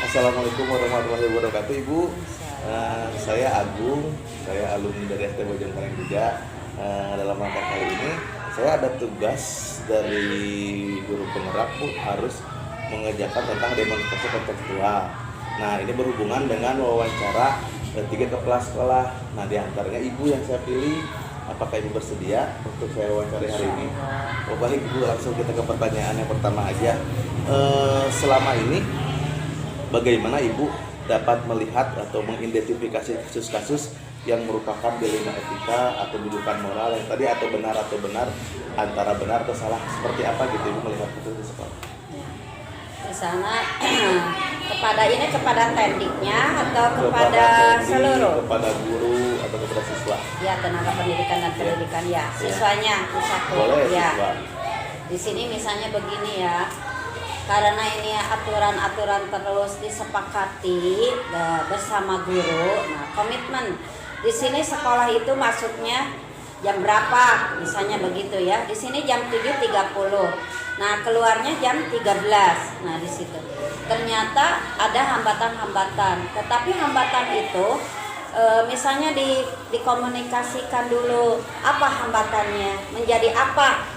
Assalamualaikum warahmatullahi wabarakatuh, Ibu. Saya Agung, saya alumni dari ST Bojongkoneng juga. Dalam rangka kali ini, saya ada tugas dari guru penggerak, Bu, harus mengerjakan tentang demonstrasi kontekstual. Nah, ini berhubungan dengan wawancara 3 kepala sekolah. Nah, diantaranya Ibu yang saya pilih. Apakah Ibu bersedia untuk saya wawancara hari ini? Oh, baik, Ibu, langsung kita ke pertanyaan yang pertama aja. Selama ini bagaimana Ibu dapat melihat atau mengidentifikasi kasus-kasus yang merupakan dilema etika atau rujukan moral yang tadi atau benar antara benar atau salah, seperti apa gitu Ibu melihat itu di sekolah? Di sana kepada tendiknya atau kepada seluruh? Kepada guru atau kepada siswa? Ya, tenaga pendidikan dan pendidikan ya. Siswanya satu. Boleh, ya. siswa. Di sini misalnya begini ya. Karena ini aturan-aturan terus disepakati bersama guru. Nah, komitmen di sini sekolah itu masuknya jam berapa? Misalnya begitu ya. Di sini jam 7.30. Nah, keluarnya jam 13. Nah, di situ. Ternyata ada hambatan-hambatan. Tetapi hambatan itu misalnya dikomunikasikan dulu apa hambatannya, menjadi apa?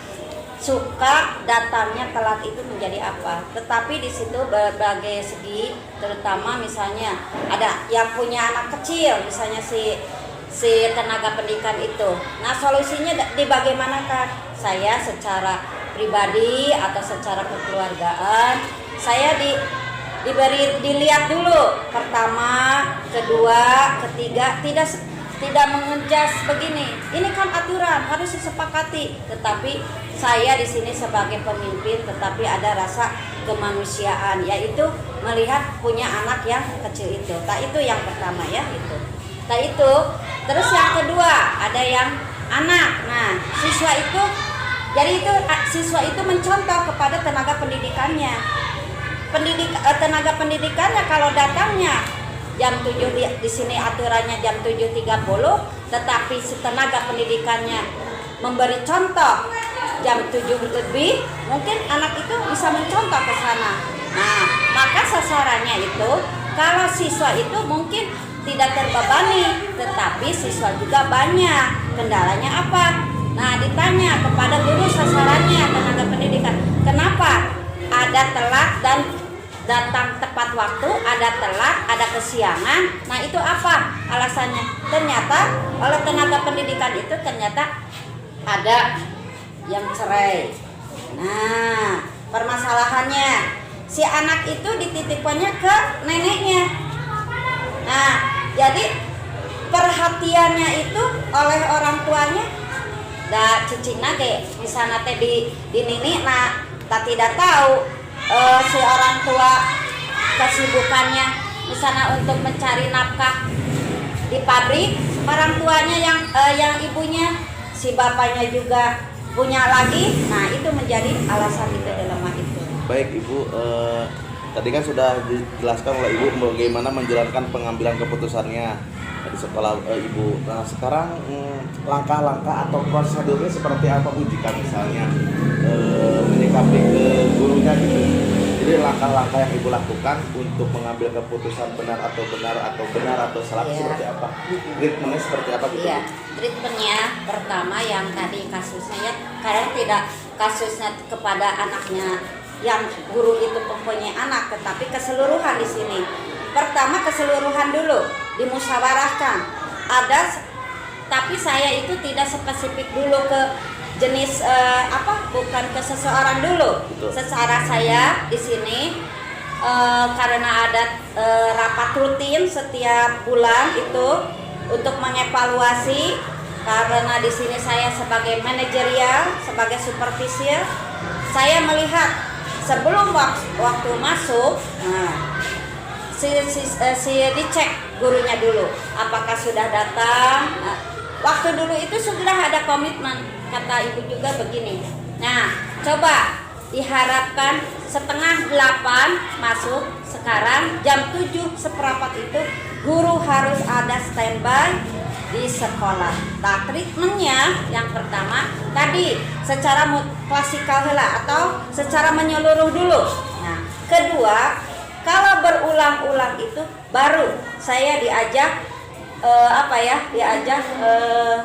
Suka datangnya telat itu menjadi apa. Tetapi di situ berbagai segi, terutama misalnya ada yang punya anak kecil, misalnya si tenaga pendidikan itu. Nah, solusinya di bagaimanakah? Saya secara pribadi atau secara kekeluargaan, saya dilihat dulu, pertama, kedua, ketiga, tidak mengejas begini. Ini kan aturan harus disepakati. Tetapi saya di sini sebagai pemimpin, tetapi ada rasa kemanusiaan, yaitu melihat punya anak yang kecil itu. Nah, itu yang pertama ya itu. Nah, itu. Terus yang kedua ada yang anak. Nah, siswa itu, jadi itu siswa itu mencontoh kepada tenaga pendidikannya. Tenaga pendidikannya kalau datangnya jam 7 di sini aturannya jam 7.30, tetapi si tenaga pendidikannya memberi contoh jam 7 lebih, mungkin anak itu bisa mencontoh ke sana. Nah, maka sasarannya itu kalau siswa itu mungkin tidak terbebani, tetapi siswa juga banyak. Kendalanya apa? Nah, ditanya kepada guru sasarannya tenaga pendidikan, kenapa ada telat dan datang tepat waktu, ada telat, ada kesiangan. Nah, itu apa alasannya? Ternyata oleh tenaga pendidikan itu ternyata ada yang cerai. Nah, permasalahannya si anak itu dititipkannya ke neneknya. Nah, jadi perhatiannya itu oleh orang tuanya da cicingna ge misalnya teh di nini nah tak tidak tahu si orang tua kesibukannya misalnya untuk mencari nafkah di pabrik, orang tuanya yang ibunya, si bapaknya juga punya lagi. Nah, itu menjadi alasan itu dilema itu. Baik, Ibu, tadi kan sudah dijelaskan oleh Ibu bagaimana menjalankan pengambilan keputusannya di sekolah Ibu. Nah, sekarang langkah-langkah atau prosedurnya seperti apa, Bu, jika misalnya menyikapi ke gurunya gitu? Jadi langkah-langkah yang Ibu lakukan untuk mengambil keputusan benar atau salah seperti apa? Treatmentnya seperti apa gitu? Iya, treatmentnya pertama yang tadi kasusnya ya, karena tidak kasusnya kepada anaknya yang guru itu mempunyai anak, tetapi keseluruhan di sini. Pertama keseluruhan dulu dimusyawarahkan. Tapi saya itu tidak spesifik dulu ke jenis bukan ke seseorang dulu. Betul. Secara saya di sini karena ada rapat rutin setiap bulan itu untuk mengevaluasi, karena di sini saya sebagai manajerial, sebagai supervisor, saya melihat sebelum waktu masuk, si dicek gurunya dulu apakah sudah datang. Waktu dulu itu sudah ada komitmen, kata ibu juga begini. Nah, coba diharapkan 7:30 masuk, sekarang jam 7:15 itu guru harus ada standby di sekolah. Nah, treatmentnya yang pertama tadi secara klasikal atau secara menyeluruh dulu. Nah, kedua Kalau berulang-ulang itu baru saya diajak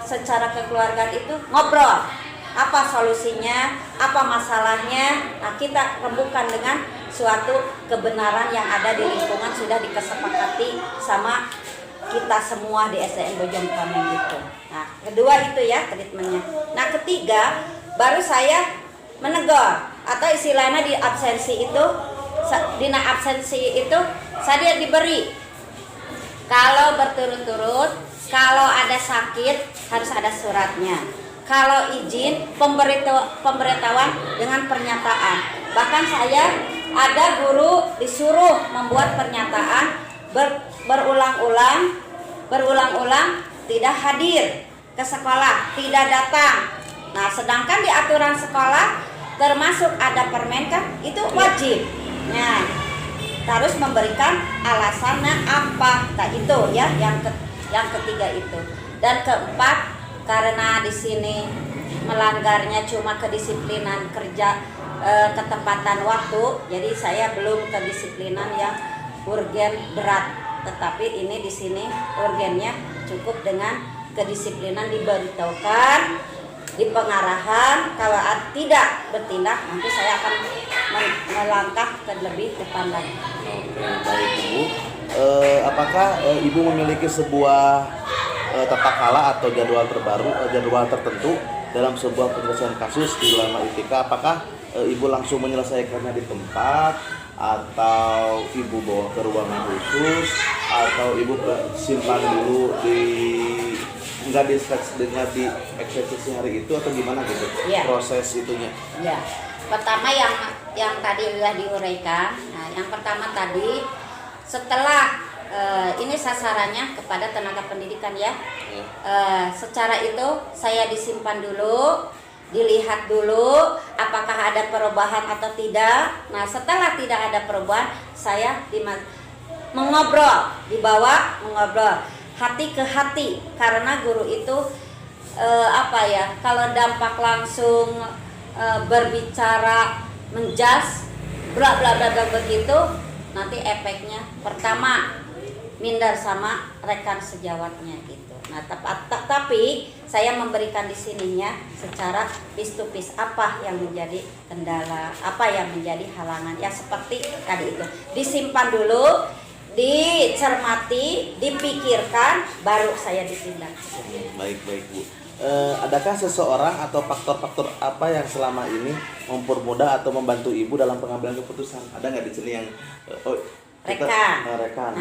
secara kekeluargaan itu ngobrol. Apa solusinya, apa masalahnya. Nah, kita rembukan dengan suatu kebenaran yang ada di lingkungan sudah dikesepakati sama kita semua di SDN Bojong Pameng gitu. Nah, kedua itu ya treatmentnya. Nah, ketiga baru saya menegur atau istilahnya di absensi itu, saya diberi kalau berturut-turut, kalau ada sakit harus ada suratnya. Kalau izin pemberitahuan dengan pernyataan. Bahkan saya ada guru disuruh membuat pernyataan berulang-ulang tidak hadir ke sekolah, tidak datang. Nah, sedangkan di aturan sekolah termasuk ada permen itu wajib. Nah, harus memberikan alasannya apa. Nah, itu ya yang ketiga itu. Dan keempat, karena di sini melanggarnya cuma kedisiplinan kerja, ketepatan waktu, jadi saya belum kedisiplinan yang urgen berat. Tetapi ini di sini urgennya cukup dengan kedisiplinan diberitahukan, di pengarahan. Kalau tidak bertindak, nanti saya akan melangkah ke lebih depan lagi. Oke, baik Ibu. Apakah Ibu memiliki sebuah tata kala atau jadwal tertentu dalam sebuah penyelesaian kasus di Ulama ITK? Apakah Ibu langsung menyelesaikannya di tempat, atau Ibu bawa ke ruangan khusus, atau Ibu simpan dulu nggak di eksekusi hari itu, atau gimana gitu ya, proses itunya? Ya, pertama yang tadi sudah diuraikan. Nah, yang pertama tadi setelah ini sasarannya kepada tenaga pendidikan ya. Secara itu saya disimpan dulu, dilihat dulu apakah ada perubahan atau tidak. Nah, setelah tidak ada perubahan, saya mengobrol, dibawa mengobrol hati ke hati, karena guru itu kalau dampak langsung berbicara menjas bla bla bla begitu, nanti efeknya pertama minder sama rekan sejawatnya gitu. Nah, tapi saya memberikan di sininya secara piece to piece apa yang menjadi kendala, apa yang menjadi halangan. Ya seperti tadi itu, disimpan dulu, dicermati, dipikirkan, baru saya ditindak. Baik Bu. Adakah seseorang atau faktor-faktor apa yang selama ini mempermudah atau membantu Ibu dalam pengambilan keputusan? Ada nggak di sini yang rekan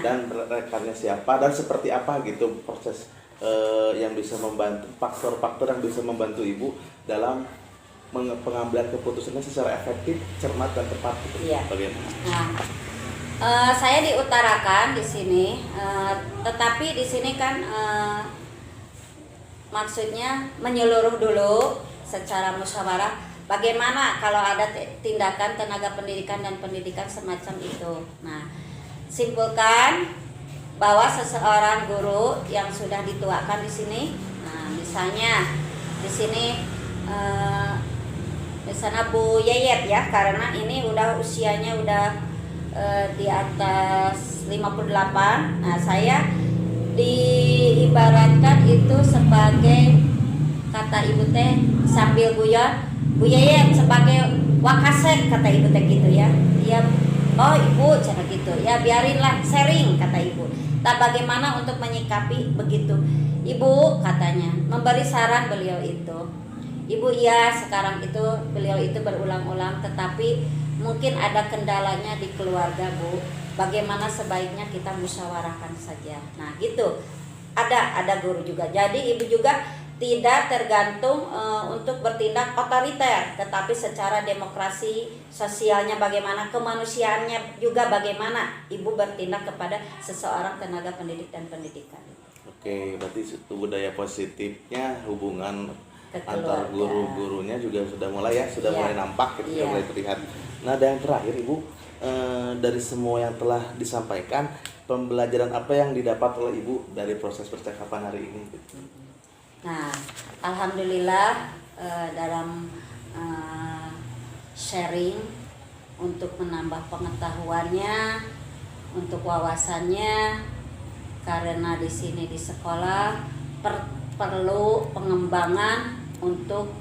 dan rekannya siapa dan seperti apa gitu proses yang bisa membantu, faktor-faktor yang bisa membantu Ibu dalam pengambilan keputusannya secara efektif, cermat dan tepat gitu? Iya. Bagaimana? Saya diutarakan di sini, tetapi di sini kan maksudnya menyeluruh dulu secara musyawarah. Bagaimana kalau ada tindakan tenaga pendidikan dan pendidikan semacam itu? Nah, simpulkan bahwa seseorang guru yang sudah dituakan di sini, nah misalnya di sini misalnya Bu Yeyet ya, karena ini udah usianya udah di atas 58. Nah, saya diibaratkan itu sebagai, kata ibu teh sambil guyon, Bu Yeyet sebagai wakasek, kata ibu teh gitu ya. Iya, oh ibu cara gitu ya, biarinlah sharing, kata ibu. Tak bagaimana untuk menyikapi begitu. Ibu katanya memberi saran beliau itu. Ibu iya, sekarang itu beliau itu berulang-ulang, tetapi mungkin ada kendalanya di keluarga Bu. Bagaimana sebaiknya kita musyawarahkan saja. Nah gitu. Ada guru juga. Jadi ibu juga tidak tergantung untuk bertindak otoriter, tetapi secara demokrasi sosialnya bagaimana, kemanusiaannya juga bagaimana ibu bertindak kepada seseorang tenaga pendidik dan pendidikan. Oke, berarti itu budaya positifnya, hubungan antar guru-gurunya juga sudah mulai mulai nampak gitu, sudah mulai terlihat. Nah, dan yang terakhir Ibu, dari semua yang telah disampaikan, pembelajaran apa yang didapat oleh Ibu dari proses percakapan hari ini? Nah, alhamdulillah dalam sharing untuk menambah pengetahuannya, untuk wawasannya, karena di sini di sekolah perlu pengembangan untuk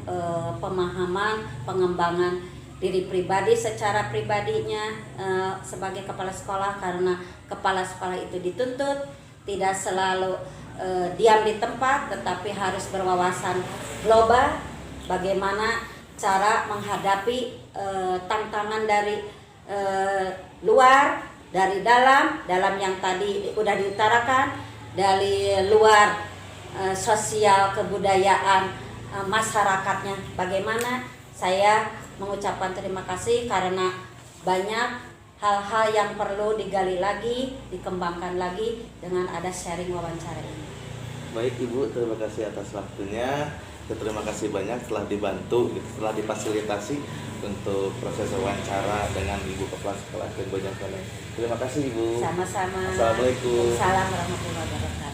pemahaman, pengembangan diri pribadi secara pribadinya sebagai kepala sekolah, karena kepala sekolah itu dituntut tidak selalu diam di tempat, tetapi harus berwawasan global, bagaimana cara menghadapi tantangan dari luar, dari dalam yang tadi udah diutarakan, dari luar sosial kebudayaan masyarakatnya. Bagaimana saya mengucapkan terima kasih karena banyak hal-hal yang perlu digali lagi, dikembangkan lagi dengan ada sharing wawancara ini. Baik Ibu, terima kasih atas waktunya. Terima kasih banyak telah dibantu, telah difasilitasi untuk proses wawancara dengan Ibu Kepala Sekolah STM Bojong Koneng. Terima kasih Ibu. Sama-sama. Assalamualaikum. Waalaikumsalam warahmatullahi wabarakatuh.